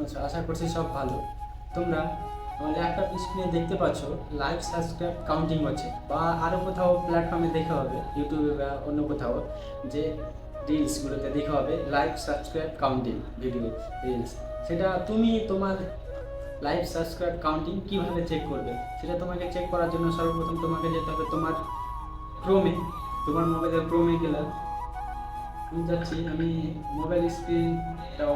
আছো? আশা করছি সব ভালো। তোমরা আমার ল্যাপটপ স্ক্রিনে দেখতে পাচ্ছ লাইভ সাবস্ক্রাইব কাউন্টিং হচ্ছে, বা আরও কোথাও প্ল্যাটফর্মে দেখা হবে, ইউটিউবে বা অন্য কোথাও, যে রিলসগুলোতে দেখা হবে live subscribe counting video reels. সেটা তুমি তোমার লাইভ সাবস্ক্রাইব কাউন্টিং কীভাবে চেক করবে? সেটা তোমাকে চেক করার জন্য সর্বপ্রথম তোমাকে যেতে হবে তোমার ক্রোমে। তোমার মোবাইলের ক্রোমে গেলে আমি যাচ্ছি, আমি মোবাইল স্ক্রিনটা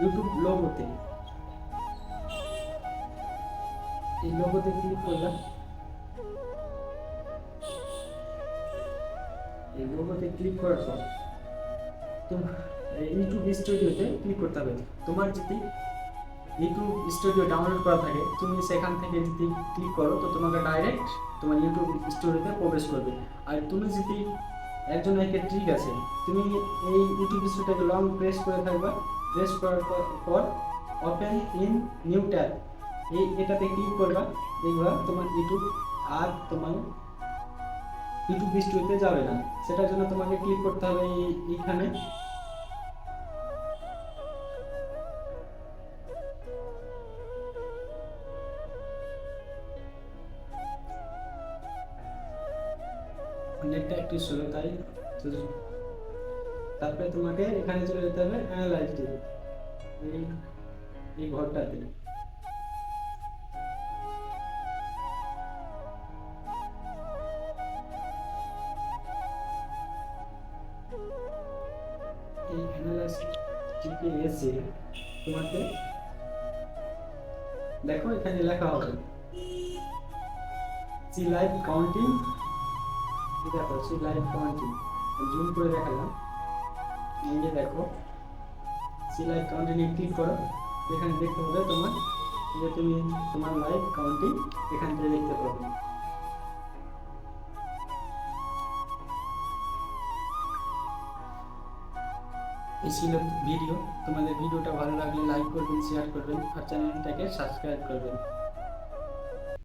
ইউটিউব লোগোতে, এই লোগোতে ক্লিক করলাম। এই লোগোতে ক্লিক করার পর তোমার ইউটিউব স্টুডিওতে ক্লিক করতে হবে। তোমার যদি ইউটিউব স্টুডিও ডাউনলোড করা থাকে, তুমি সেখান থেকে যদি ক্লিক করো তো তোমাকে ডাইরেক্ট তোমার ইউটিউব স্টুডিওতে প্রবেশ করবে। আর তুমি যদি একজন একটা ট্রিক আছে, তুমি এই ইউটিউব স্টুডিওটাকে লং প্রেস করে থাকবা। প্রেস করার পর ওপেন ইন নিউ ট্যাব, এটাতে ক্লিক করবা। দেখবা তোমার ইউটিউব আর তোমার ইউটিউব স্টুডিওতে যাবে না। সেটার জন্য তোমাকে ক্লিক করতে হবে এইখানে। নেটটা একটু স্লো, তাই তারপরে তোমাকে এখানে চলে যেতে হবে অ্যানালাইজ, এই ঘরটাতে। এই অ্যানালাইজ টিপে এসে তোমাকে দেখো এখানে লেখা হবে সি লাইভ কাউন্টিং। দেখো সি লাইভ কাউন্টিং, জুম করে দেখালাম। এই যে দেখো সি লাইভ কাউন্টিং এ ক্লিক করো। এখানে দেখতে হবে তোমার যে তুমি তোমার লাইভ কাউন্টিং এখান থেকে দেখতে পাবে। এই ছিল ভিডিও। তোমাদের ভিডিওটা ভালো লাগলে লাইক করবেন, শেয়ার করবেন আর চ্যানেলটাকে সাবস্ক্রাইব করবেন।